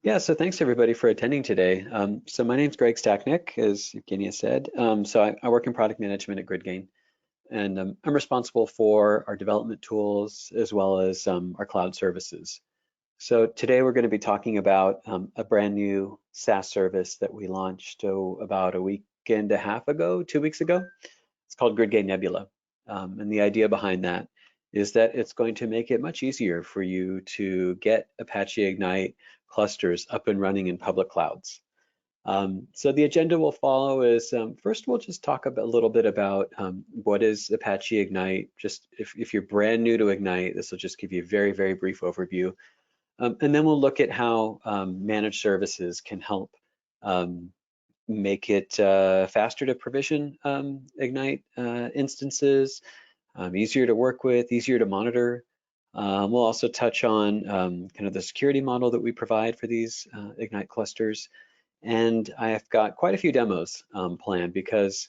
Yeah, so thanks everybody for attending today. So my name's Greg Stacknick, as Evgenia said. So I work in product management at GridGain, and I'm responsible for our development tools as well as our cloud services. So today we're going to be talking about a brand new SaaS service that we launched about a week and a half ago, 2 weeks ago. It's called GridGain Nebula. And the idea behind that is that it's going to make it much easier for you to get Apache Ignite clusters up and running in public clouds. So the agenda we'll follow is first we'll just talk a little bit about what is Apache Ignite. Just if you're brand new to Ignite, this will just give you a very, very brief overview. And then we'll look at how managed services can help make it faster to provision Ignite instances, easier to work with, easier to monitor. We'll also touch on kind of the security model that we provide for these Ignite clusters. And I've got quite a few demos planned because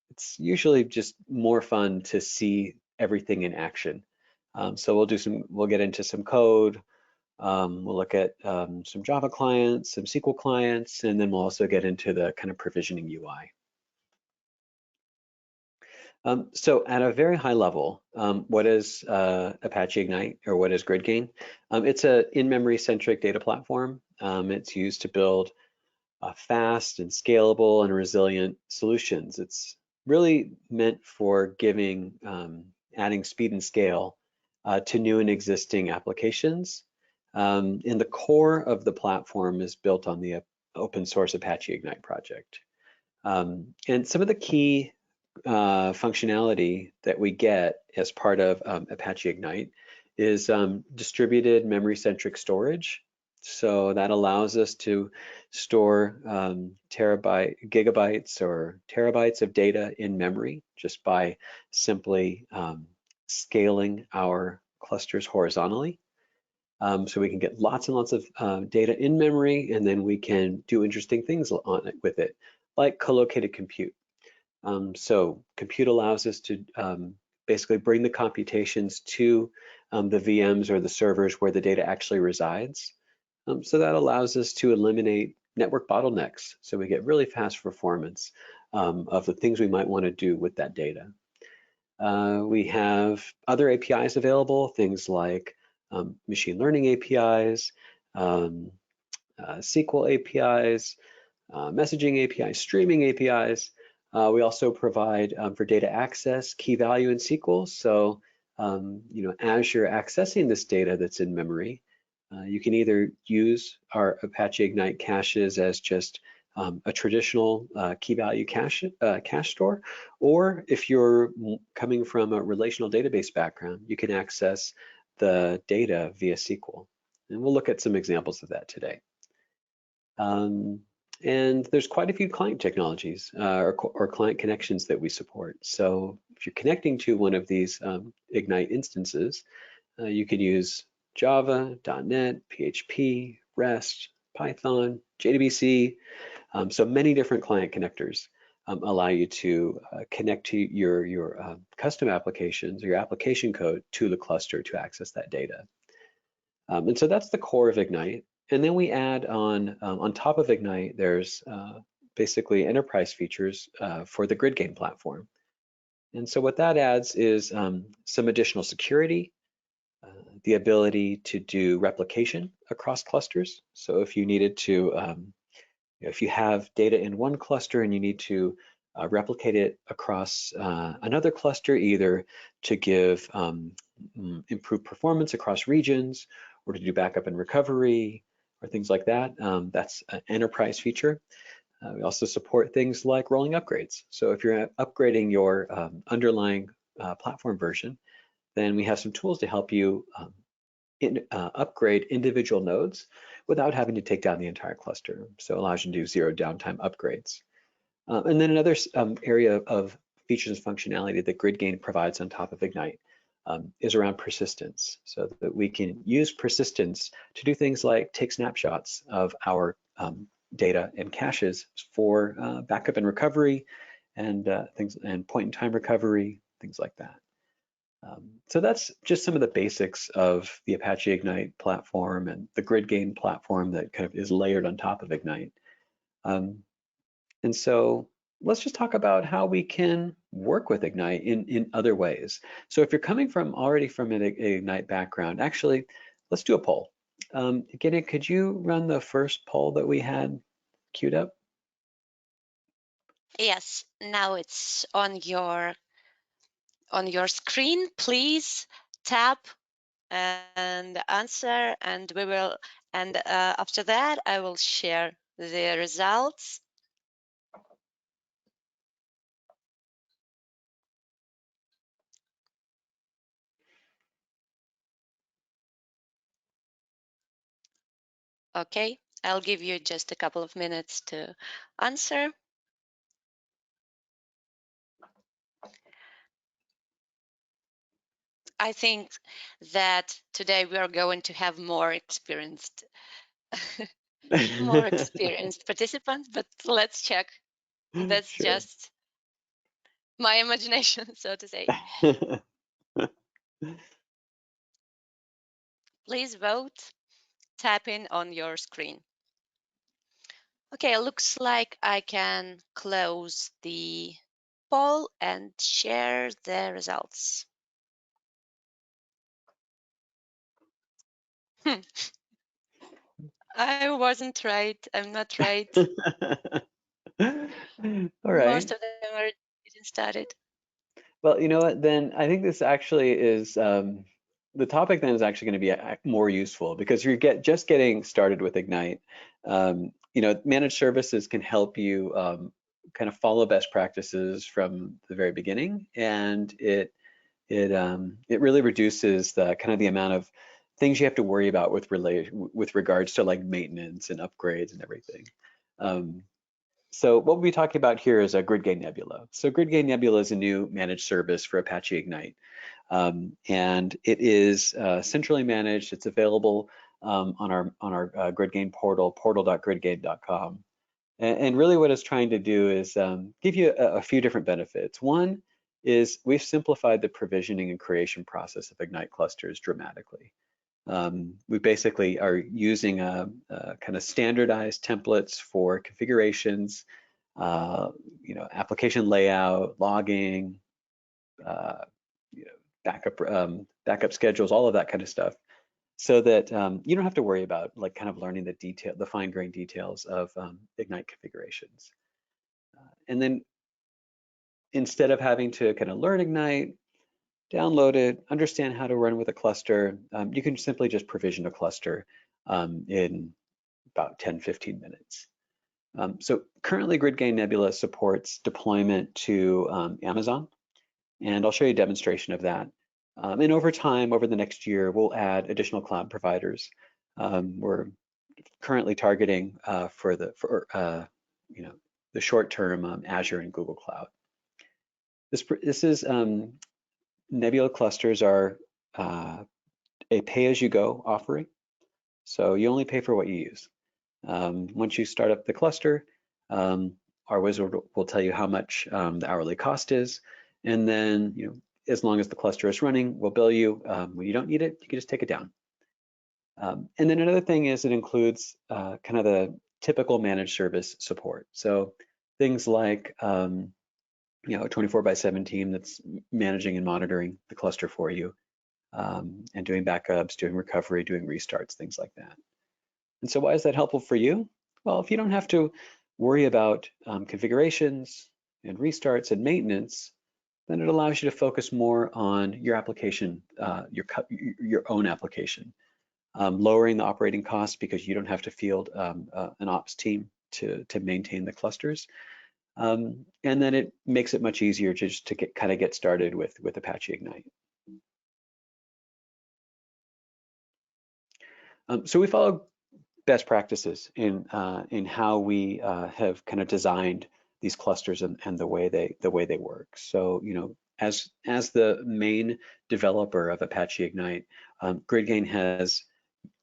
it's usually just more fun to see everything in action. So we'll get into some code. We'll look at some Java clients, some SQL clients, and then we'll also get into the kind of provisioning UI. So at a very high level, what is Apache Ignite, or what is GridGain? It's an in-memory centric data platform. It's used to build fast and scalable and resilient solutions. It's really meant for giving, adding speed and scale to new and existing applications. And the core of the platform is built on the open source Apache Ignite project. And some of the key functionality that we get as part of Apache Ignite is distributed memory-centric storage. So that allows us to store gigabytes or terabytes of data in memory just by simply scaling our clusters horizontally. So we can get lots and lots of data in memory, and then we can do interesting things on it with it, like co-located compute. So compute allows us to basically bring the computations to the VMs or the servers where the data actually resides. So that allows us to eliminate network bottlenecks. So we get really fast performance of the things we might want to do with that data. We have other APIs available, things like machine learning APIs, SQL APIs, messaging APIs, streaming APIs. We also provide for data access, key value in SQL. So, as you're accessing this data that's in memory, you can either use our Apache Ignite caches as just a traditional key value cache store, or if you're coming from a relational database background, you can access the data via SQL. And we'll look at some examples of that today. And there's quite a few client technologies or client connections that we support. So if you're connecting to one of these Ignite instances, you could use Java, .NET, PHP, REST, Python, JDBC. So many different client connectors allow you to connect to your custom applications or your application code to the cluster to access that data. And so that's the core of Ignite. And then we add on top of Ignite, there's basically enterprise features for the GridGain platform. And so what that adds is some additional security, the ability to do replication across clusters. So if you needed to, if you have data in one cluster and you need to replicate it across another cluster, either to give improved performance across regions or to do backup and recovery or things like that, that's an enterprise feature. We also support things like rolling upgrades. So if you're upgrading your underlying platform version, then we have some tools to help you upgrade individual nodes without having to take down the entire cluster. So it allows you to do zero downtime upgrades. And then another area of features and functionality that GridGain provides on top of Ignite is around persistence, so that we can use persistence to do things like take snapshots of our data and caches for backup and recovery and things and point-in-time recovery, things like that. So that's just some of the basics of the Apache Ignite platform and the GridGain platform that kind of is layered on top of Ignite. And so let's just talk about how we can work with Ignite in other ways. So if you're coming already from an Ignite background, actually, let's do a poll. Gideon, could you run the first poll that we had queued up? Yes, now it's on your screen. Please tap and answer, and we will. And after that, I will share the results. Okay, I'll give you just a couple of minutes to answer. I think that today we are going to have more experienced participants, but let's check. That's Sure. just my imagination, so to say. Please vote, tap in on your screen. Okay, looks like I can close the poll and share the results. I wasn't right. I'm not right. All right. Most of them are getting started. Well, you know what, then I think this actually is the topic then is actually going to be more useful because you're just getting started with Ignite. You know, managed services can help you kind of follow best practices from the very beginning, and it really reduces the kind of the amount of things you have to worry about with regards to like maintenance and upgrades and everything. So what we'll be talking about here is a GridGain Nebula. So GridGain Nebula is a new managed service for Apache Ignite. And it is centrally managed. It's available on our GridGain portal, portal.gridgain.com. And really what it's trying to do is give you a few different benefits. One is we've simplified the provisioning and creation process of Ignite clusters dramatically. We basically are using kind of standardized templates for configurations, you know, application layout, logging, you know, backup schedules, all of that kind of stuff, so that you don't have to worry about like kind of learning the fine-grained details of Ignite configurations. And then instead of having to kind of learn Ignite, download it, understand how to run with a cluster, you can simply just provision a cluster in about 10, 15 minutes. So currently GridGain Nebula supports deployment to Amazon, and I'll show you a demonstration of that. And over time, over the next year, we'll add additional cloud providers. We're currently targeting for you know, the short term Azure and Google Cloud. This is Nebula clusters are a pay-as-you-go offering, so you only pay for what you use. Once you start up the cluster, our wizard will tell you how much the hourly cost is, and then, you know, as long as the cluster is running, we'll bill you. When you don't need it, you can just take it down. And then another thing is it includes kind of the typical managed service support. So things like you know, a 24/7 team that's managing and monitoring the cluster for you, and doing backups, doing recovery, doing restarts, things like that. And so why is that helpful for you? Well, if you don't have to worry about configurations and restarts and maintenance, then it allows you to focus more on your application, your own application, lowering the operating costs because you don't have to field an ops team to maintain the clusters. And then it makes it much easier just to get started with Apache Ignite. So we follow best practices in how we have kind of designed these clusters and the way they work. So, you know, as the main developer of Apache Ignite, GridGain has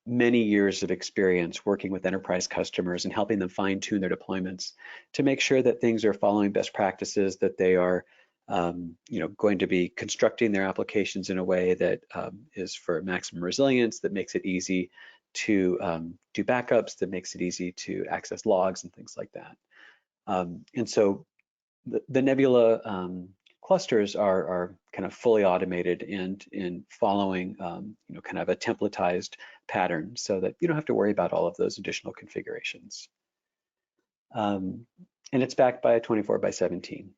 many years of experience working with enterprise customers and helping them fine-tune their deployments to make sure that things are following best practices, that they are going to be constructing their applications in a way that is for maximum resilience, that makes it easy to do backups, that makes it easy to access logs and things like that. And so the Nebula clusters are kind of fully automated and in following kind of a templatized pattern, so that you don't have to worry about all of those additional configurations. And it's backed by a 24/17.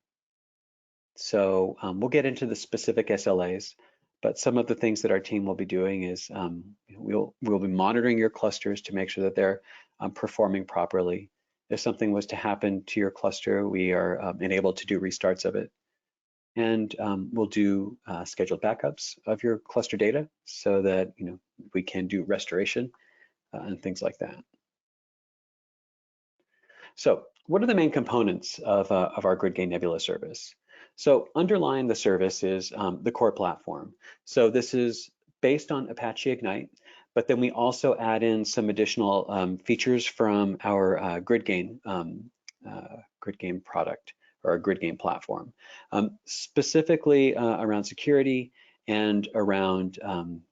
So we'll get into the specific SLAs, but some of the things that our team will be doing is we'll be monitoring your clusters to make sure that they're performing properly. If something was to happen to your cluster, we are enabled to do restarts of it. And we'll do scheduled backups of your cluster data so that we can do restoration and things like that. So what are the main components of our GridGain Nebula service? So underlying the service is the core platform. So this is based on Apache Ignite, but then we also add in some additional features from our GridGain product, or our GridGain platform, specifically around security and around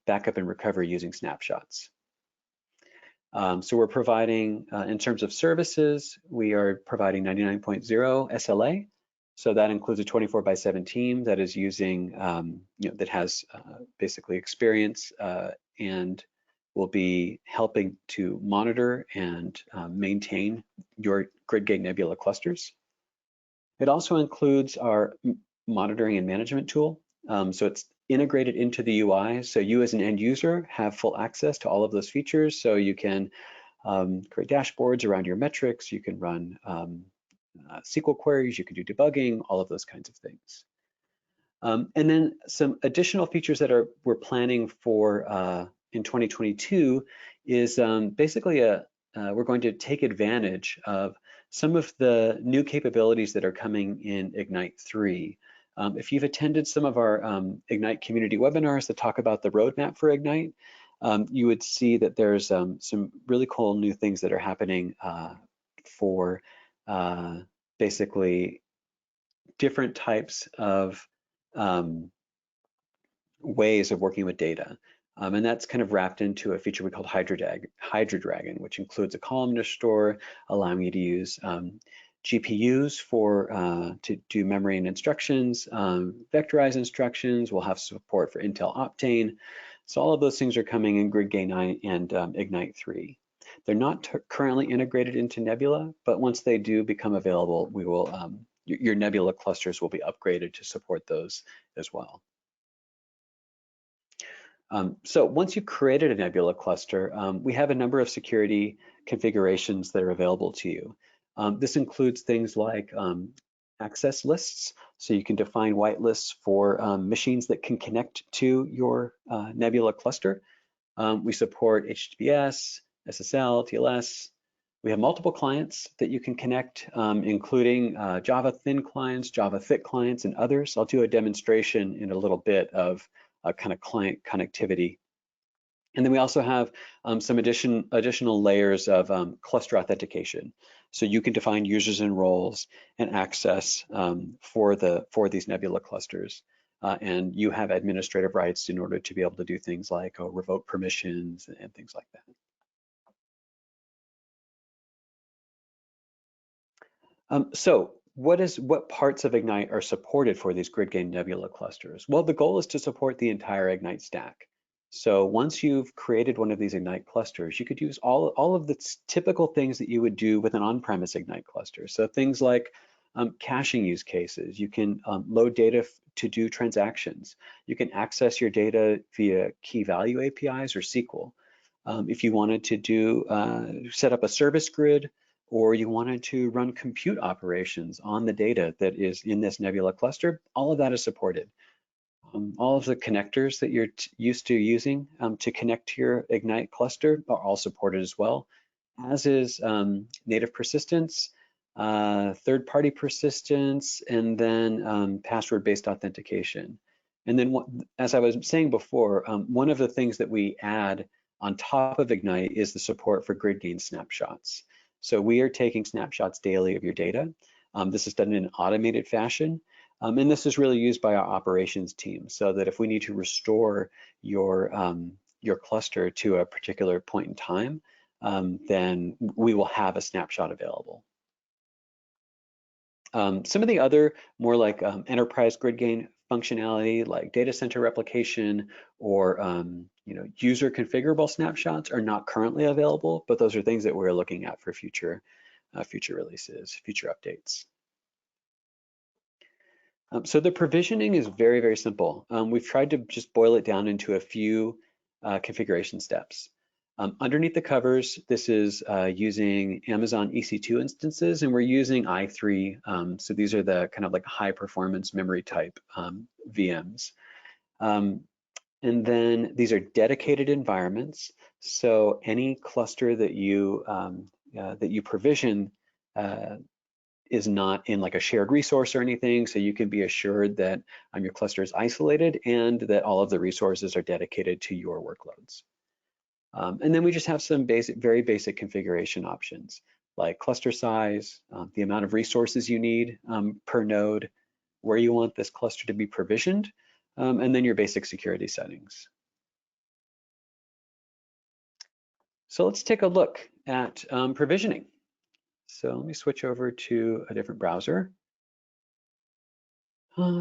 backup and recovery using snapshots. So we're providing, in terms of services, we are providing 99.0 SLA. So that includes a 24/7 team that is using, that has basically experience and will be helping to monitor and maintain your GridGain Nebula clusters. It also includes our monitoring and management tool. So it's integrated into the UI. So you as an end user have full access to all of those features. So you can create dashboards around your metrics. You can run SQL queries. You can do debugging, all of those kinds of things. And then some additional features that we're planning for in 2022 is basically we're going to take advantage of some of the new capabilities that are coming in Ignite 3. If you've attended some of our Ignite community webinars that talk about the roadmap for Ignite, you would see that there's some really cool new things that are happening for basically different types of ways of working with data. And that's kind of wrapped into a feature we call Hydra Dragon, which includes a columnar store, allowing you to use GPUs to do memory and instructions, vectorize instructions. We'll have support for Intel Optane. So all of those things are coming in GridGain and Ignite 3. They're not currently integrated into Nebula, but once they do become available, we will your Nebula clusters will be upgraded to support those as well. So once you've created a Nebula cluster, we have a number of security configurations that are available to you. This includes things like access lists. So you can define whitelists for machines that can connect to your Nebula cluster. We support HTTPS, SSL, TLS. We have multiple clients that you can connect, including Java thin clients, Java thick clients, and others. I'll do a demonstration in a little bit of kind of client connectivity. And then we also have some additional layers of cluster authentication. So you can define users and roles and access for these Nebula clusters. And you have administrative rights in order to be able to do things like revoke permissions and things like that. So what parts of Ignite are supported for these GridGain Nebula clusters? Well, the goal is to support the entire Ignite stack. So once you've created one of these Ignite clusters, you could use all of the typical things that you would do with an on-premise Ignite cluster. So things like caching use cases. You can load data to do transactions. You can access your data via key value APIs or SQL. If you wanted to set up a service grid, or you wanted to run compute operations on the data that is in this Nebula cluster, all of that is supported. All of the connectors that you're used to using to connect to your Ignite cluster are all supported as well, as is native persistence, third-party persistence, and then password-based authentication. And then, as I was saying before, one of the things that we add on top of Ignite is the support for GridGain snapshots. So we are taking snapshots daily of your data. This is done in an automated fashion. And this is really used by our operations team, so that if we need to restore your cluster to a particular point in time, then we will have a snapshot available. Some of the other more like enterprise GridGain functionality, like data center replication or user configurable snapshots, are not currently available, but those are things that we're looking at for future releases, future updates. So the provisioning is very, very simple. We've tried to just boil it down into a few configuration steps. Underneath the covers, this is using Amazon EC2 instances, and we're using i3. So these are the kind of like high performance memory type VMs. And then these are dedicated environments. So any cluster that you provision is not in like a shared resource or anything, so you can be assured that your cluster is isolated and that all of the resources are dedicated to your workloads. And then we just have some very basic configuration options like cluster size, the amount of resources you need per node, where you want this cluster to be provisioned, and then your basic security settings. So let's take a look at provisioning. So let me switch over to a different browser.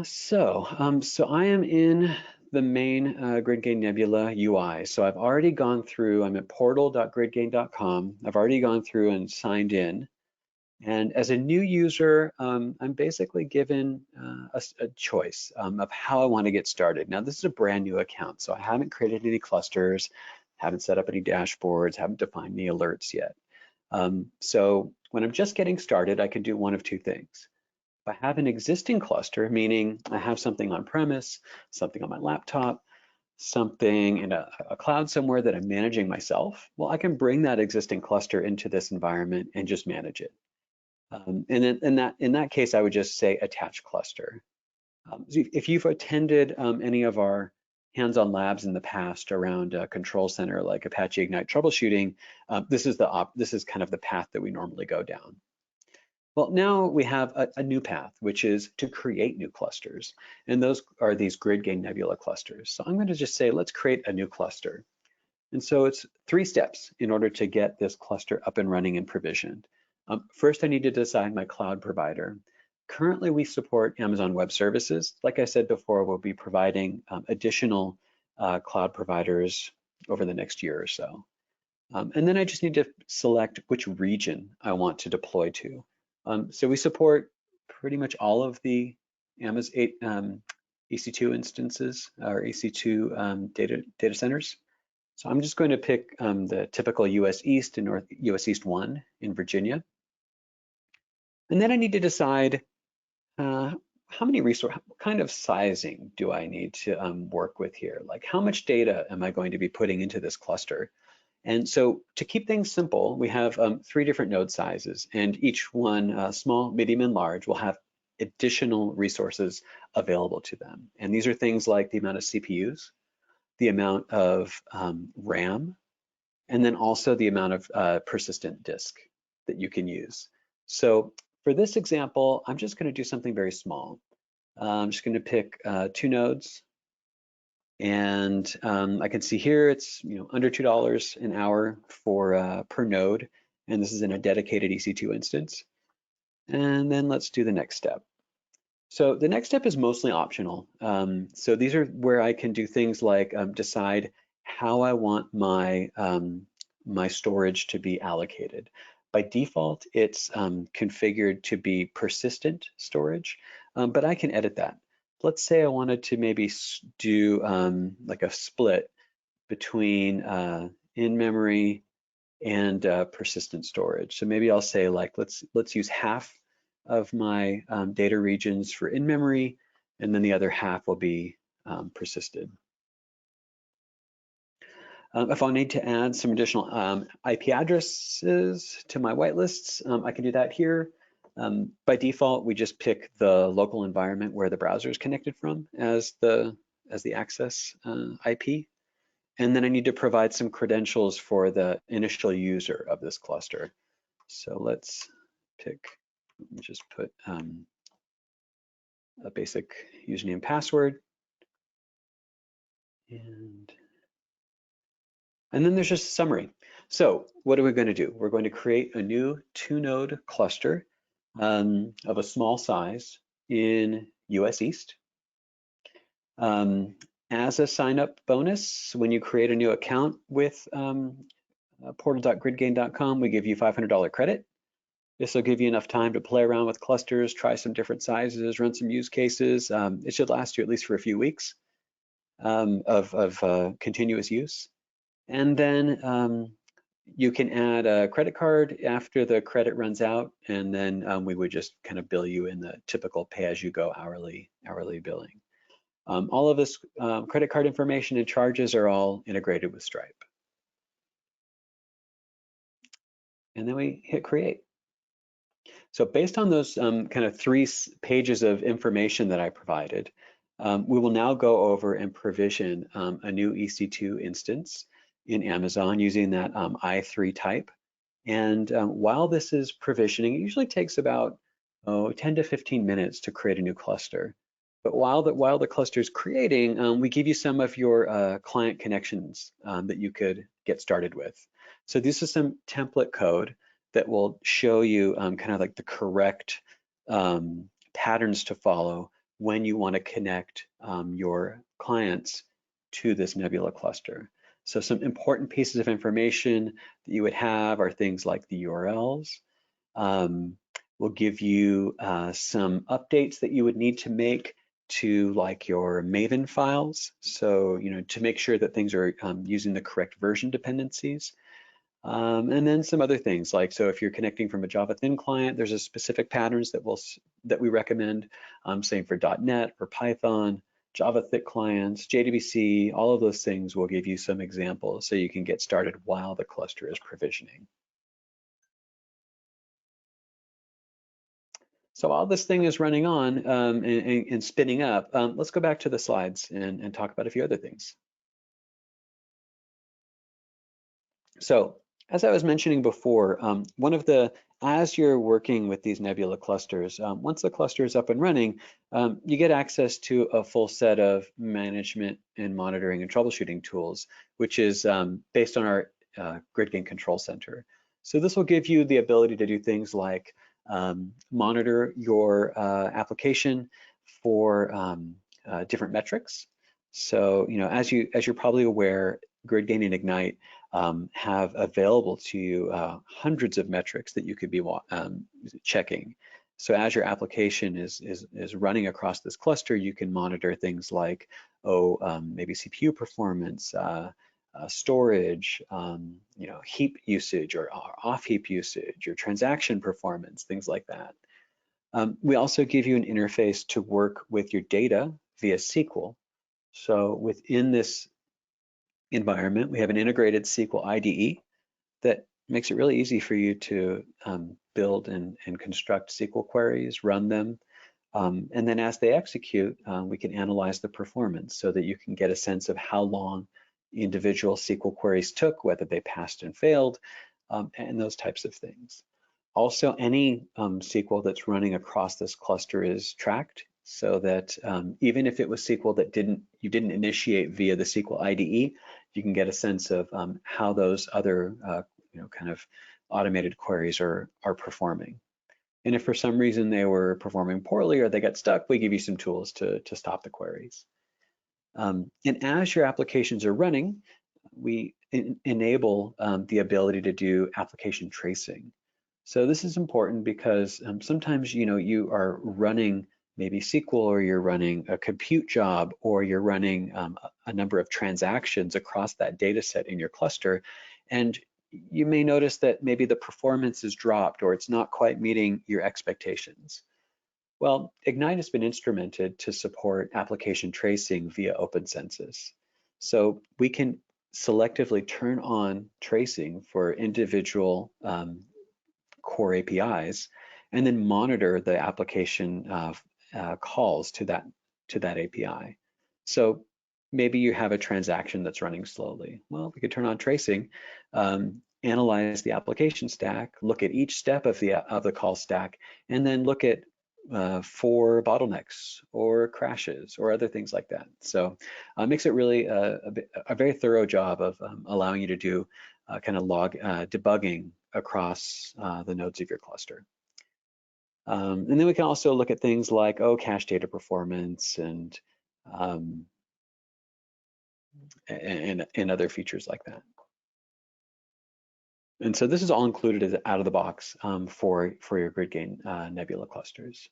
So I am in the main GridGain Nebula UI. So I've already gone through, I'm at portal.gridgain.com. I've already gone through and signed in. And as a new user, I'm basically given a choice of how I want to get started. Now, this is a brand new account, so I haven't created any clusters, haven't set up any dashboards, haven't defined any alerts yet. So when I'm just getting started, I can do one of two things. If I have an existing cluster, meaning I have something on premise, something on my laptop, something in a cloud somewhere that I'm managing myself, well, I can bring that existing cluster into this environment and just manage it. And in that case, I would just say attach cluster. So if you've attended any of our hands-on labs in the past around control center like Apache Ignite troubleshooting, this is kind of the path that we normally go down. Well, now we have a new path, which is to create new clusters. And those are these GridGain Nebula clusters. So I'm going to just say, let's create a new cluster. And so it's 3 steps in order to get this cluster up and running and provisioned. First, I need to decide my cloud provider. Currently, we support Amazon Web Services. Like I said before, we'll be providing additional cloud providers over the next year or so. And then I just need to select which region I want to deploy to. So we support pretty much all of the Amazon EC2 instances or EC2 data centers. So I'm just going to pick the typical US East and North US East 1 in Virginia. And then I need to decide how many resources, what kind of sizing do I need to work with here? Like how much data am I going to be putting into this cluster? And so to keep things simple, we have 3 different node sizes, and each one, small, medium, and large, will have additional resources available to them. And these are things like the amount of CPUs, the amount of RAM, and then also the amount of persistent disk that you can use. So for this example, I'm just going to do something very small. I'm just going to pick 2 nodes. And I can see here it's under $2 an hour for per node, and this is in a dedicated EC2 instance. And then let's do the next step. So the next step is mostly optional. So these are where I can do things like decide how I want my my storage to be allocated. By default, it's configured to be persistent storage, but I can edit that. Let's say I wanted to maybe do like a split between in-memory and persistent storage. So maybe I'll say like let's use half of my data regions for in-memory, and then the other half will be persisted. If I need to add some additional IP addresses to my whitelists, I can do that here. By default, we just pick the local environment where the browser is connected from as the access IP. And then I need to provide some credentials for the initial user of this cluster. So let's just put a basic username and password. And then there's just a summary. So what are we going to do? We're going to create a new 2-node cluster of a small size in US East. As a sign-up bonus, when you create a new account with portal.gridgain.com, we give you $500 credit. This will give you enough time to play around with clusters, try some different sizes, run some use cases. It should last you at least for a few weeks of continuous use. And then you can add a credit card after the credit runs out, and then we would just kind of bill you in the typical pay-as-you-go hourly billing. All of this credit card information and charges are all integrated with Stripe. And then we hit create. So based on those kind of 3 pages of information that I provided, we will now go over and provision a new EC2 instance in Amazon using that i3 type. And while this is provisioning, it usually takes about 10 to 15 minutes to create a new cluster. But while the cluster is creating, we give you some of your client connections that you could get started with. So this is some template code that will show you kind of like the correct patterns to follow when you want to connect your clients to this Nebula cluster. So some important pieces of information that you would have are things like the URLs. We'll give you some updates that you would need to make to like your Maven files. So, to make sure that things are using the correct version dependencies. And then some other things like, so if you're connecting from a Java thin client, there's a specific patterns that we recommend, same for .NET, for Python, Java thick clients, JDBC, all of those things will give you some examples so you can get started while the cluster is provisioning. So while this thing is running on and spinning up, let's go back to the slides and talk about a few other things. So as I was mentioning before, as you're working with these Nebula clusters, once the cluster is up and running, you get access to a full set of management and monitoring and troubleshooting tools, which is based on our GridGain Control Center. So this will give you the ability to do things like monitor your application for different metrics. So, as you're probably aware, GridGain and Ignite have available to you hundreds of metrics that you could be checking. So as your application is running across this cluster, you can monitor things like, maybe CPU performance, storage, heap usage or off heap usage, or transaction performance, things like that. We also give you an interface to work with your data via SQL. So within this environment, we have an integrated SQL IDE that makes it really easy for you to build and construct SQL queries, run them, and then as they execute, we can analyze the performance so that you can get a sense of how long individual SQL queries took, whether they passed and failed, and those types of things. Also, any SQL that's running across this cluster is tracked, so that even if it was SQL that you didn't initiate via the SQL IDE, you can get a sense of how those other kind of automated queries are performing. And if for some reason they were performing poorly or they got stuck, we give you some tools to stop the queries. And as your applications are running, we enable the ability to do application tracing. So this is important because sometimes you are running maybe SQL, or you're running a compute job, or you're running a number of transactions across that data set in your cluster, and you may notice that maybe the performance is dropped or it's not quite meeting your expectations. Well, Ignite has been instrumented to support application tracing via OpenCensus. So we can selectively turn on tracing for individual core APIs and then monitor the application calls to that API. So maybe you have a transaction that's running slowly. Well, we could turn on tracing, analyze the application stack, look at each step of the call stack, and then look at for bottlenecks or crashes or other things like that. So it makes it really a very thorough job of allowing you to do kind of log debugging across the nodes of your cluster. And then we can also look at things like, cache data performance and other features like that. And so this is all included as out of the box for your GridGain Nebula clusters.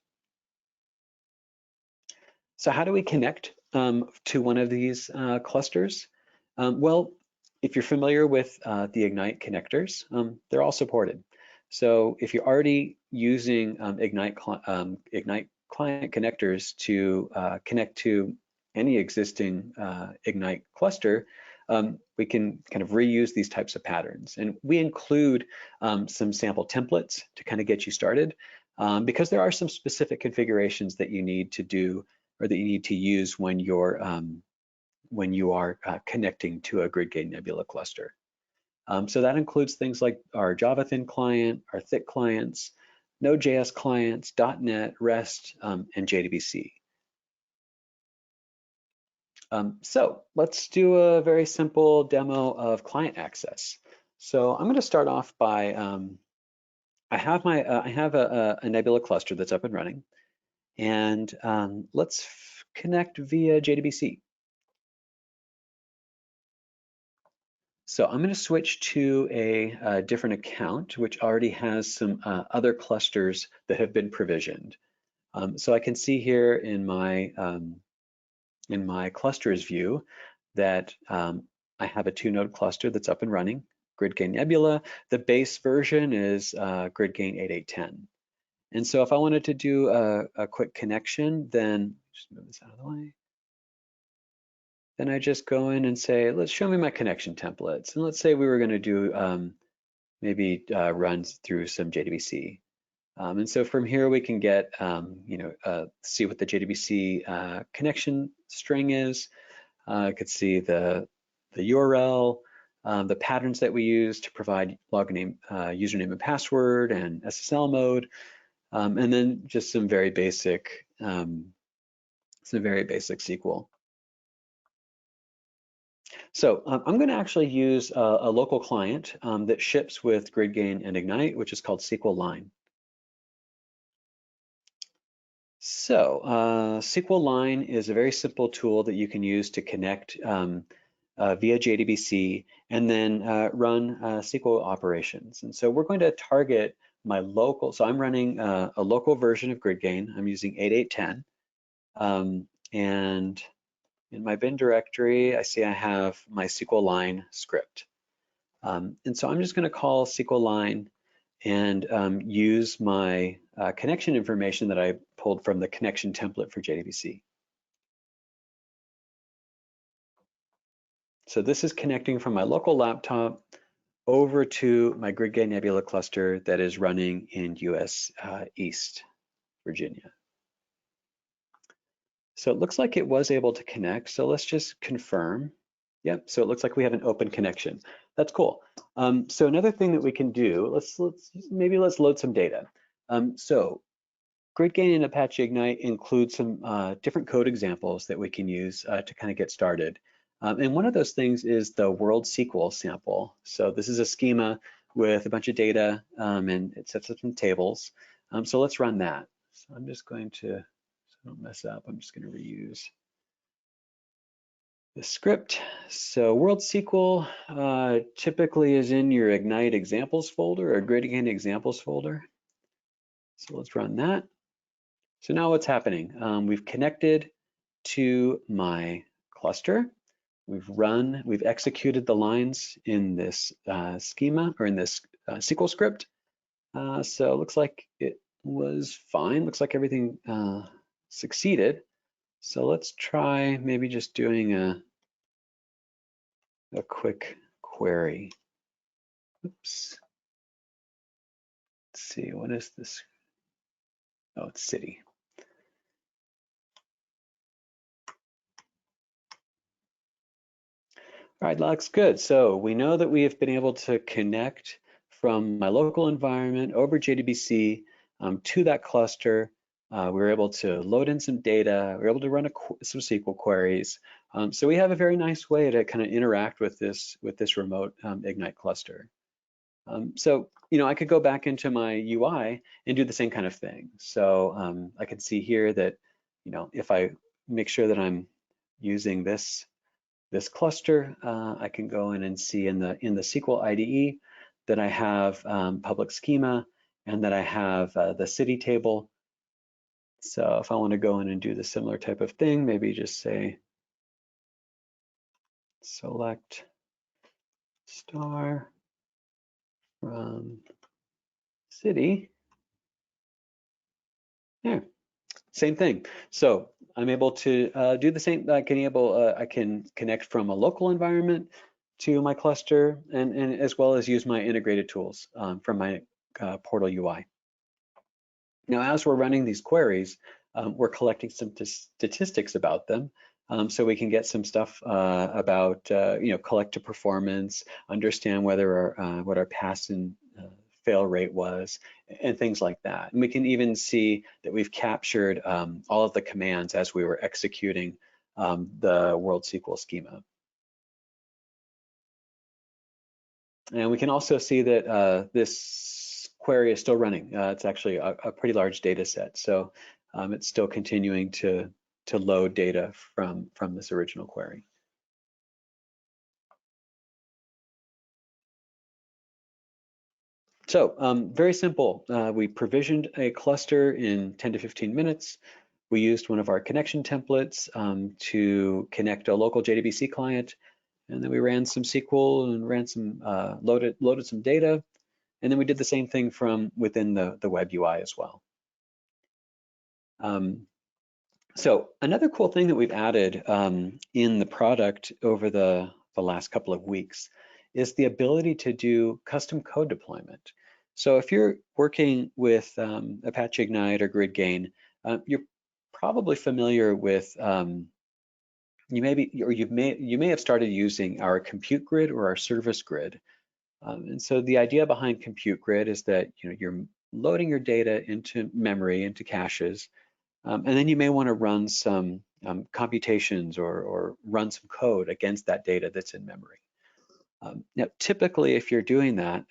So how do we connect to one of these clusters? Well, if you're familiar with the Ignite connectors, they're all supported. So if you're already using Ignite client connectors to connect to any existing Ignite cluster, we can kind of reuse these types of patterns. And we include some sample templates to kind of get you started because there are some specific configurations that you need to do or that you need to use when you are connecting to a GridGain Nebula cluster. So that includes things like our Java Thin client, our Thick clients, Node.js clients, .NET, REST, and JDBC. So let's do a very simple demo of client access. So I'm going to start off by I have a Nebula cluster that's up and running, and let's connect via JDBC. So I'm going to switch to a different account, which already has some other clusters that have been provisioned. So I can see here in my clusters view that I have a 2-node cluster that's up and running, GridGain Nebula. The base version is GridGain 8810. And so if I wanted to do a quick connection, then just move this out of the way. Then I just go in and say, let's show me my connection templates. And let's say we were going to do maybe runs through some JDBC. And so from here we can get, see what the JDBC connection string is. I could see the URL, the patterns that we use to provide login name, username and password, and SSL mode, and then just some very basic SQL. So I'm going to actually use a local client that ships with GridGain and Ignite, which is called SQL Line. So SQL Line is a very simple tool that you can use to connect via JDBC and then run SQL operations. And so we're going to target my local, so I'm running a local version of GridGain. I'm using 8810. And in my bin directory, I see I have my SQL Line script. And so I'm just going to call SQL Line and use my connection information that I pulled from the connection template for JDBC. So this is connecting from my local laptop over to my GridGain Nebula cluster that is running in US East Virginia. So it looks like it was able to connect. So let's just confirm. Yep, so it looks like we have an open connection. That's cool. So another thing that we can do, let's load some data. So GridGain and Apache Ignite include some different code examples that we can use to kind of get started. And one of those things is the world SQL sample. So this is a schema with a bunch of data and it sets up some tables. So let's run that. So I'm just going to, so I don't mess up, I'm just going to reuse the script. So world SQL typically is in your Ignite examples folder or GridGain examples folder. So let's run that. So now what's happening? We've connected to my cluster. We've executed the lines in this schema or in this SQL script. So it looks like it was fine. Looks like everything succeeded. So let's try maybe just doing a quick query. Oops. Let's see, what is this? Oh, it's city. All right, looks good. So we know that we have been able to connect from my local environment over JDBC to that cluster We were able to load in some data. We were able to run some SQL queries. So we have a very nice way to kind of interact with this remote Ignite cluster. So, I could go back into my UI and do the same kind of thing. So I can see here that, if I make sure that I'm using this cluster, I can go in and see in the SQL IDE that I have public schema and that I have the city table. So if I want to go in and do the similar type of thing, maybe just say select star from city. Yeah, same thing. So I'm able to do the same. I can connect from a local environment to my cluster, and as well as use my integrated tools from my portal UI. Now, as we're running these queries, we're collecting some statistics about them, so we can get some stuff about, collective performance, understand whether what our pass and fail rate was, and things like that. And we can even see that we've captured all of the commands as we were executing the World SQL schema. And we can also see that this query is still running. It's actually a pretty large data set, so it's still continuing to load data from this original query. So very simple. We provisioned a cluster in 10 to 15 minutes. We used one of our connection templates to connect a local JDBC client, and then we ran some SQL and ran some loaded some data. And then we did the same thing from within the web UI as well. So another cool thing that we've added in the product over the last couple of weeks is the ability to do custom code deployment. So if you're working with Apache Ignite or GridGain, you're probably familiar with you may have started using our compute grid or our service grid. And so the idea behind compute grid is that you're loading your data into memory, into caches, and then you may want to run some computations or run some code against that data that's in memory. Now, typically, if you're doing that,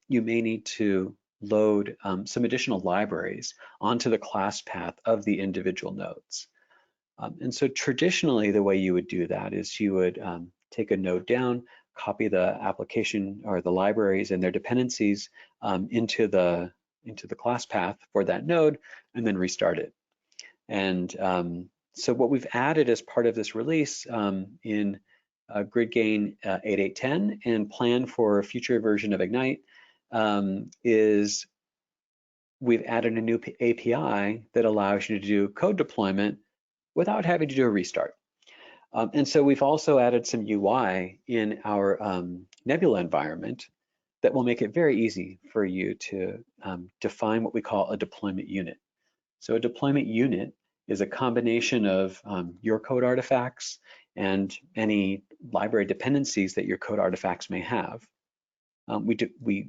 you may need to load some additional libraries onto the class path of the individual nodes. And so traditionally, the way you would do that is you would take a node down, copy the application or the libraries and their dependencies into the class path for that node, and then restart it. And so what we've added as part of this release in GridGain 8.8.10 and plan for a future version of Ignite is we've added a new API that allows you to do code deployment without having to do a restart. And so we've also added some UI in our Nebula environment that will make it very easy for you to define what we call a deployment unit. So a deployment unit is a combination of your code artifacts and any library dependencies that your code artifacts may have. We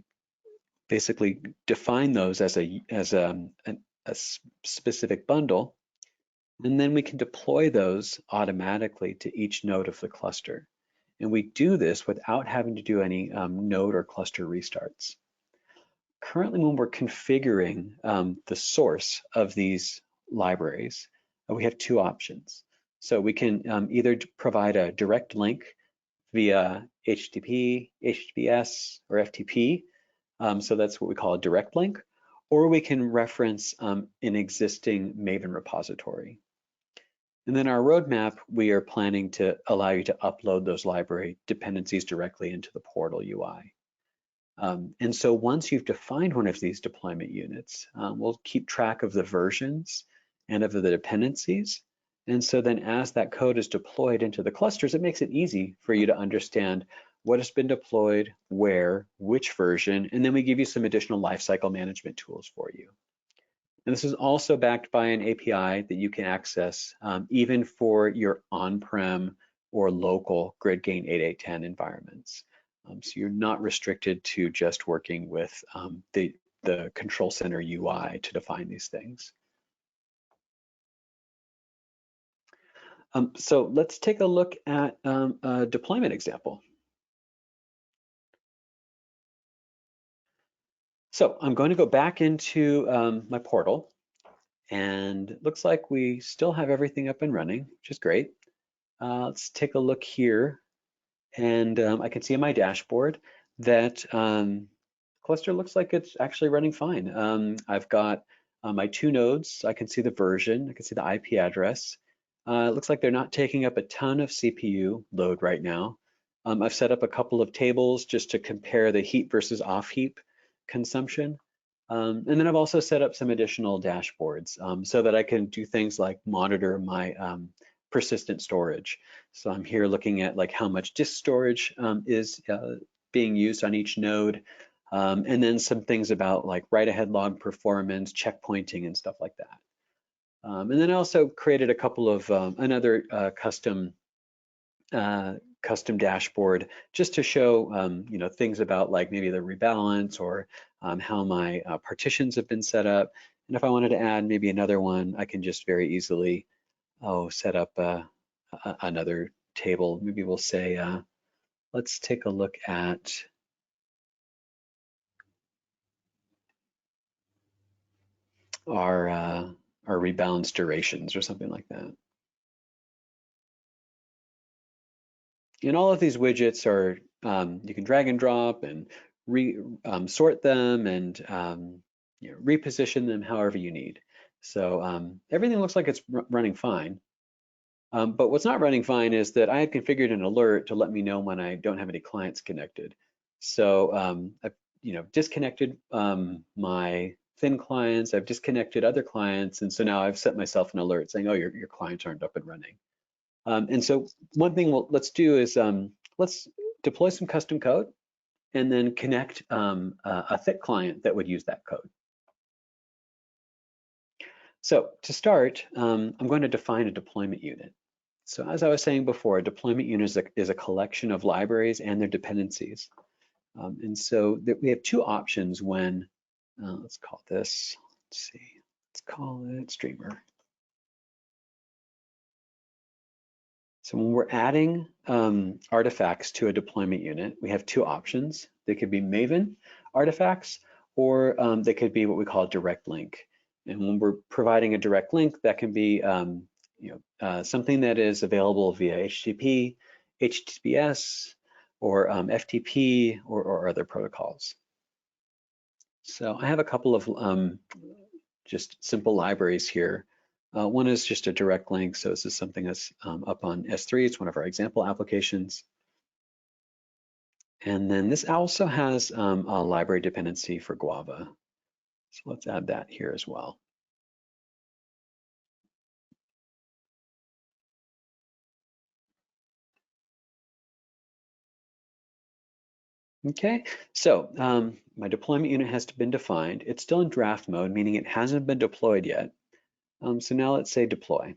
basically define those as a specific bundle, and then we can deploy those automatically to each node of the cluster. And we do this without having to do any node or cluster restarts. Currently, when we're configuring the source of these libraries, we have two options. So we can either provide a direct link via HTTP, HTTPS, or FTP. So that's what we call a direct link, or we can reference an existing Maven repository. And then our roadmap, we are planning to allow you to upload those library dependencies directly into the portal UI. And so once you've defined one of these deployment units, we'll keep track of the versions and of the dependencies. And so then as that code is deployed into the clusters, it makes it easy for you to understand what has been deployed, where, which version, and then we give you some additional lifecycle management tools for you. And this is also backed by an API that you can access even for your on-prem or local GridGain 8.8.10 environments. So you're not restricted to just working with the Control Center UI to define these things. So let's take a look at a deployment example. So I'm going to go back into my portal, and it looks like we still have everything up and running, which is great. Let's take a look here, and I can see in my dashboard that cluster looks like it's actually running fine. I've got my 2 nodes. I can see the version. I can see the IP address. It looks like they're not taking up a ton of CPU load right now. I've set up a couple of tables just to compare the heap versus off heap consumption. And then I've also set up some additional dashboards so that I can do things like monitor my persistent storage. So I'm here looking at like how much disk storage is being used on each node, and then some things about like write-ahead log performance, checkpointing, and stuff like that. And then I also created a couple of another custom dashboard just to show things about like maybe the rebalance or how my partitions have been set up. And if I wanted to add maybe another one, I can just very easily set up another table. Maybe we'll say, let's take a look at our rebalance durations or something like that. And all of these widgets are, you can drag and drop and sort them and reposition them however you need. So everything looks like it's running fine. But what's not running fine is that I had configured an alert to let me know when I don't have any clients connected. So I've disconnected my thin clients, I've disconnected other clients, and so now I've set myself an alert saying, oh, your clients aren't up and running. And so one thing let's do is let's deploy some custom code and then connect a thick client that would use that code. So to start, I'm going to define a deployment unit. So as I was saying before, a deployment unit is a collection of libraries and their dependencies. And so we have 2 options when, let's call this, let's call it streamer. So when we're adding artifacts to a deployment unit, we have 2 options. They could be Maven artifacts, or they could be what we call a direct link. And when we're providing a direct link, that can be something that is available via HTTP, HTTPS, or FTP, or other protocols. So I have a couple of just simple libraries here. One is just a direct link, so this is something that's up on S3. It's one of our example applications. And then this also has a library dependency for Guava. So let's add that here as well. Okay, so my deployment unit has been defined. It's still in draft mode, meaning it hasn't been deployed yet. So now let's say deploy.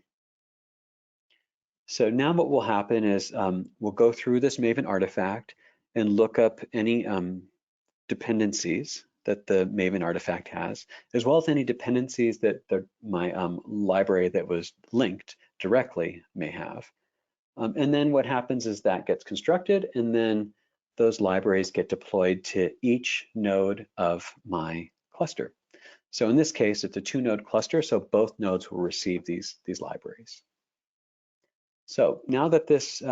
So now what will happen is we'll go through this Maven artifact and look up any dependencies that the Maven artifact has, as well as any dependencies that my library that was linked directly may have. And then what happens is that gets constructed, and then those libraries get deployed to each node of my cluster. So in this case, it's a 2-node cluster, so both nodes will receive these libraries. So now that this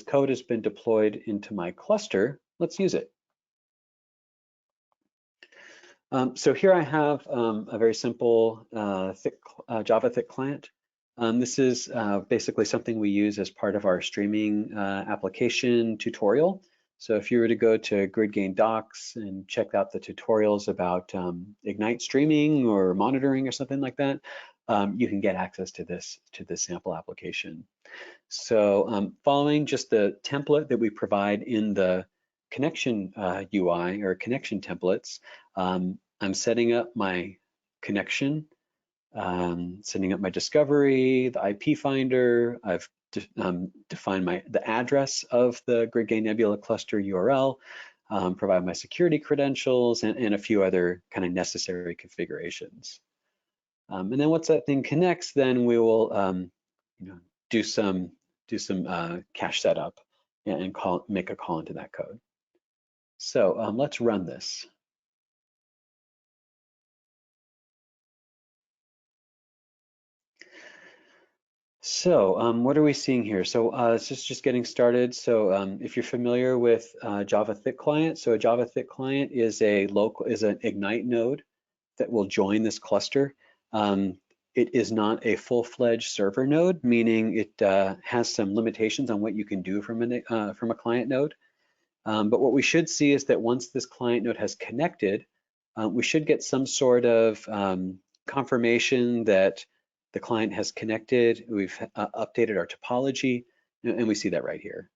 code has been deployed into my cluster, let's use it. So here I have a very simple Java thick client. This is basically something we use as part of our streaming application tutorial. So if you were to go to GridGain docs and check out the tutorials about Ignite streaming or monitoring or something like that, you can get access to this sample application. So following just the template that we provide in the connection UI or connection templates, I'm setting up my connection, setting up my discovery, the IP finder. I've defined the address of the GridGain Nebula cluster URL, provide my security credentials, and a few other kind of necessary configurations. And then once that thing connects, then we will do some cache setup and make a call into that code. So let's run this. So what are we seeing here? So it's just getting started. So if you're familiar with Java Thick Client, so a Java Thick Client is an Ignite node that will join this cluster. It is not a full-fledged server node, meaning it has some limitations on what you can do from a client node. But what we should see is that once this client node has connected, we should get some sort of confirmation that the client has connected. We've updated our topology, and we see that right here.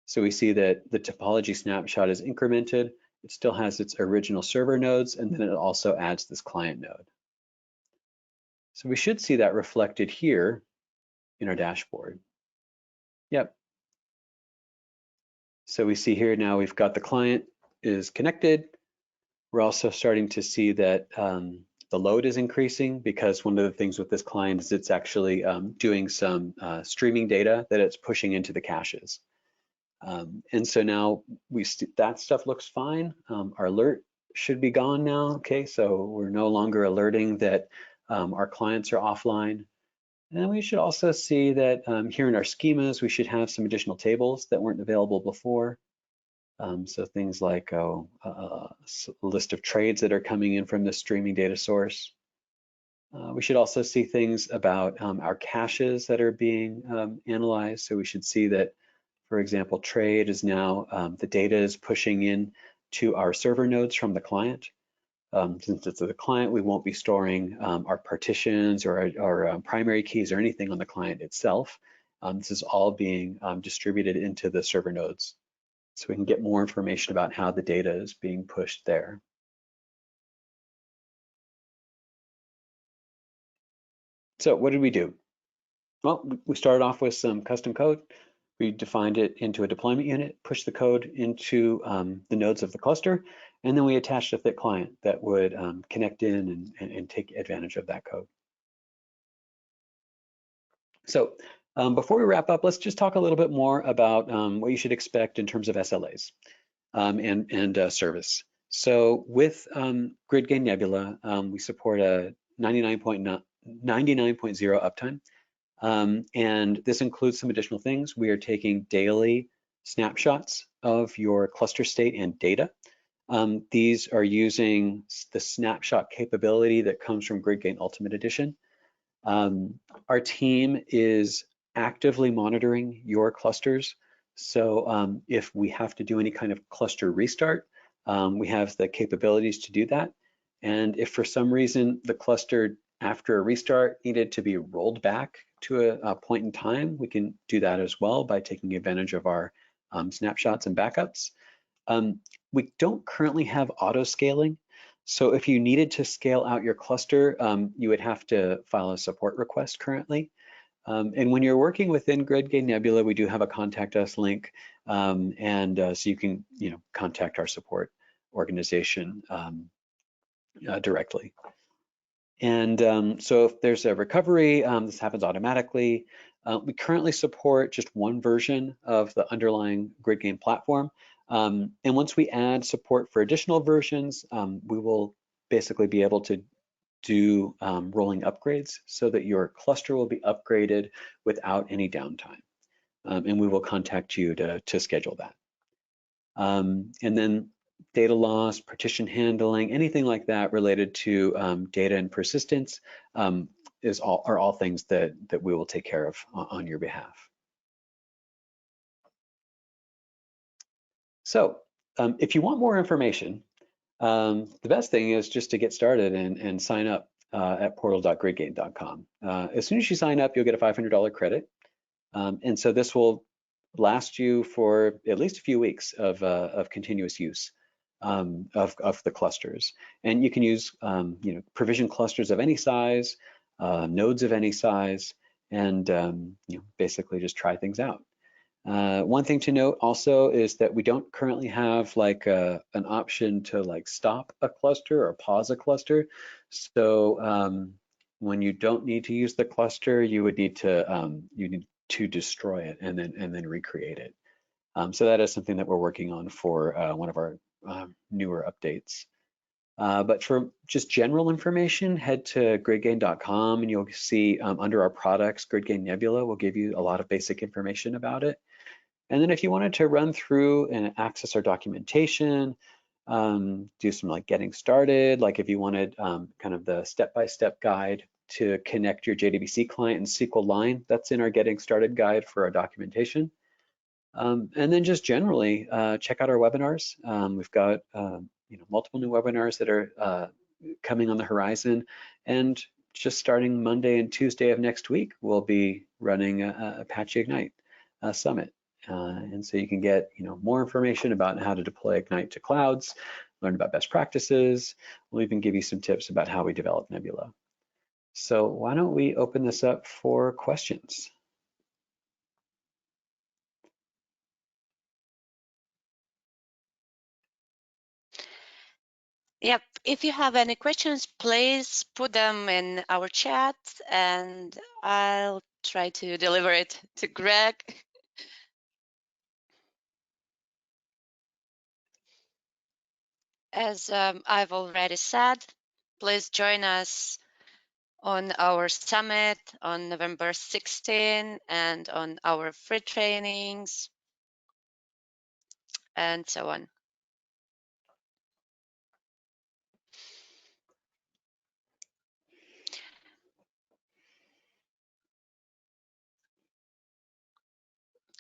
So we see that the topology snapshot is incremented. It still has its original server nodes, and then it also adds this client node. So we should see that reflected here in our dashboard. Yep. So we see here now we've got the client is connected. We're also starting to see that the load is increasing, because one of the things with this client is it's actually doing some streaming data that it's pushing into the caches. And so now that stuff looks fine. Our alert should be gone now. Okay, so we're no longer alerting that our clients are offline. And we should also see that here in our schemas, we should have some additional tables that weren't available before. So things like a list of trades that are coming in from the streaming data source. We should also see things about our caches that are being analyzed. So we should see that, for example, trade is now, the data is pushing in to our server nodes from the client. Since it's the client, we won't be storing our partitions or our primary keys or anything on the client itself. This is all being distributed into the server nodes. So we can get more information about how the data is being pushed there. So what did we do? Well, we started off with some custom code. We defined it into a deployment unit, pushed the code into the nodes of the cluster, and then we attached a thick client that would connect in and take advantage of that code. So before we wrap up, let's just talk a little bit more about what you should expect in terms of SLAs and service. So with GridGain Nebula, we support a 99.0 uptime. And this includes some additional things. We are taking daily snapshots of your cluster state and data. These are using the snapshot capability that comes from GridGain Ultimate Edition. Our team is actively monitoring your clusters. So if we have to do any kind of cluster restart, we have the capabilities to do that. And if for some reason the cluster after a restart needed to be rolled back to a point in time, we can do that as well by taking advantage of our snapshots and backups. We don't currently have auto scaling. So if you needed to scale out your cluster, you would have to file a support request currently. And when you're working within GridGain Nebula, we do have a contact us link, so you can contact our support organization directly. And so if there's a recovery, this happens automatically. We currently support just one version of the underlying GridGain platform. And once we add support for additional versions, we will basically be able to do rolling upgrades so that your cluster will be upgraded without any downtime. And we will contact you to schedule that. And then data loss, partition handling, anything like that related to data and persistence are all things that we will take care of on your behalf. So if you want more information, the best thing is just to get started and sign up at portal.gridgain.com. As soon as you sign up, you'll get a $500 credit. And so this will last you for at least a few weeks of continuous use of the clusters. And you can use provision clusters of any size, nodes of any size, and basically just try things out. One thing to note also is that we don't currently have like an option to like stop a cluster or pause a cluster. So when you don't need to use the cluster, you would need to to destroy it and then recreate it. So that is something that we're working on for one of our newer updates. But for just general information, head to gridgain.com and you'll see under our products, GridGain Nebula will give you a lot of basic information about it. And then if you wanted to run through and access our documentation, do some like getting started, like if you wanted kind of the step-by-step guide to connect your JDBC client and SQL line, that's in our getting started guide for our documentation. And then just generally check out our webinars. We've got multiple new webinars that are coming on the horizon, and just starting Monday and Tuesday of next week, we'll be running Apache Ignite Summit. And so you can get more information about how to deploy Ignite to clouds, learn about best practices. We'll even give you some tips about how we develop Nebula. So why don't we open this up for questions? Yep, if you have any questions, please put them in our chat and I'll try to deliver it to Greg. As I've already said, please join us on our summit on November 16 and on our free trainings and so on.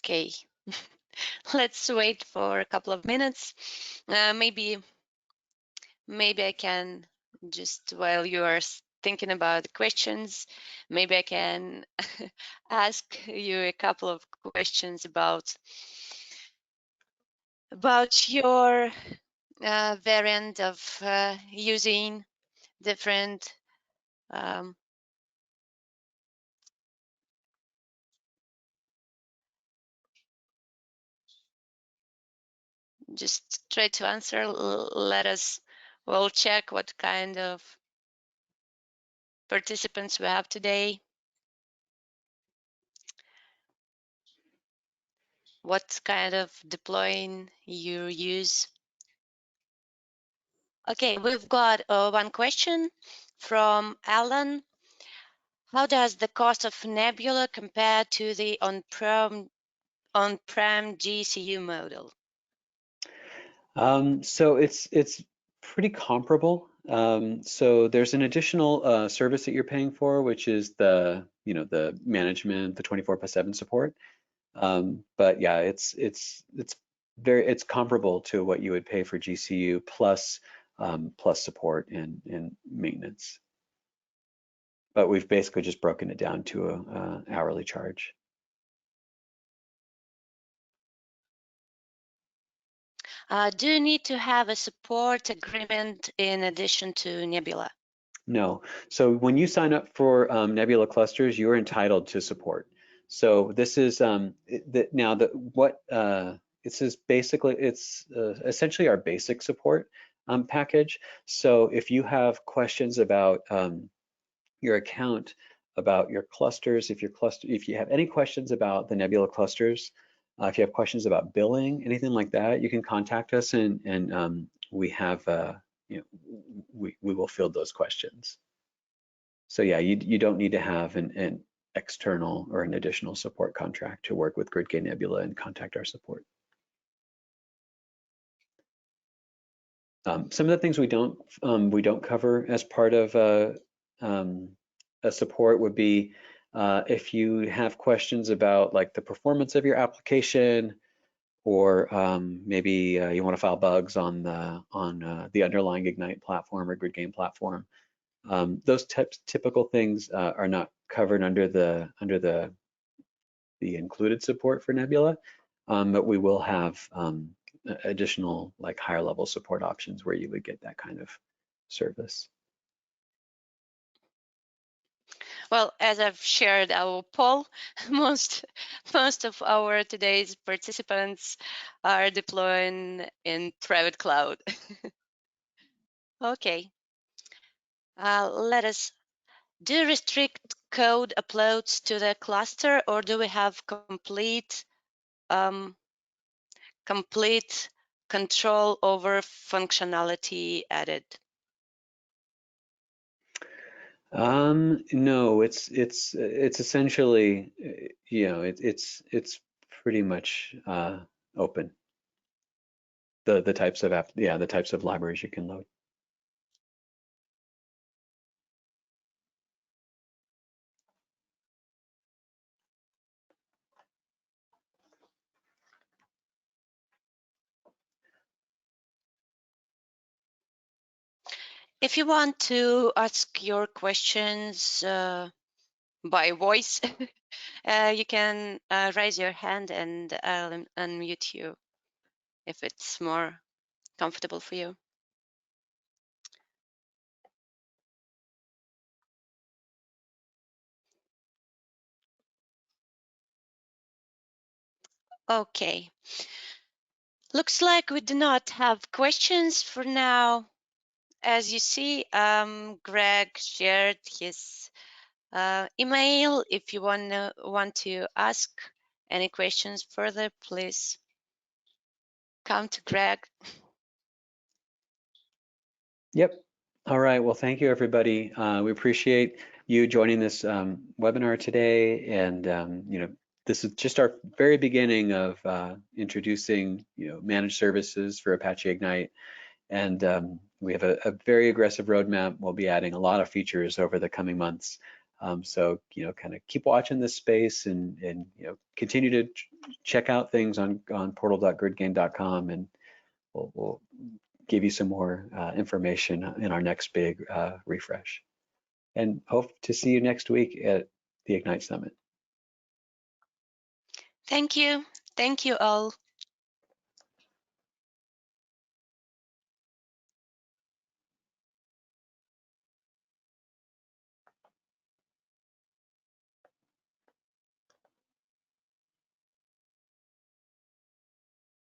Okay, let's wait for a couple of minutes. Maybe I can just, while you are thinking about the questions, maybe I can ask you a couple of questions about your variant of using different just try to answer. Let us, we'll check what kind of participants we have today. What kind of deploying you use. Okay, we've got one question from Alan. How does the cost of Nebula compare to the on-prem GCU model? So it's pretty comparable. So there's an additional service that you're paying for, which is the management, the 24/7 support. But yeah, it's comparable to what you would pay for GCU plus support and maintenance. But we've basically just broken it down to a hourly charge. Do you need to have a support agreement in addition to Nebula? No. So when you sign up for Nebula clusters, you're entitled to support. So this is this is basically, it's essentially our basic support package. So if you have questions about your account, about your clusters, if you have any questions about the Nebula clusters, if you have questions about billing, anything like that, you can contact us and we have we will field those questions. So yeah, you don't need to have an external or an additional support contract to work with GridGain Nebula and contact our support. Some of the things we don't cover as part of a support would be if you have questions about like the performance of your application, or maybe you want to file bugs on the underlying Ignite platform or GridGain platform. Those typical things are not covered under the included support for Nebula, but we will have additional like higher level support options where you would get that kind of service. Well, as I've shared our poll, most of our today's participants are deploying in private cloud. Okay, let us Do you restrict code uploads to the cluster, or do we have complete control over functionality added? No, it's essentially, it's pretty much open. The types of the types of libraries you can load. If you want to ask your questions by voice, you can raise your hand and I'll unmute you if it's more comfortable for you. Okay. Looks like we do not have questions for now. As you see, Greg shared his email. If you want to ask any questions further, please come to Greg. Yep. All right. Well, thank you, everybody. We appreciate you joining this webinar today. And this is just our very beginning of introducing managed services for Apache Ignite. And we have a very aggressive roadmap. We'll be adding a lot of features over the coming months. So kind of keep watching this space and continue to check out things on portal.gridgain.com, and we'll give you some more information in our next big refresh. And hope to see you next week at the Ignite Summit. Thank you. Thank you all.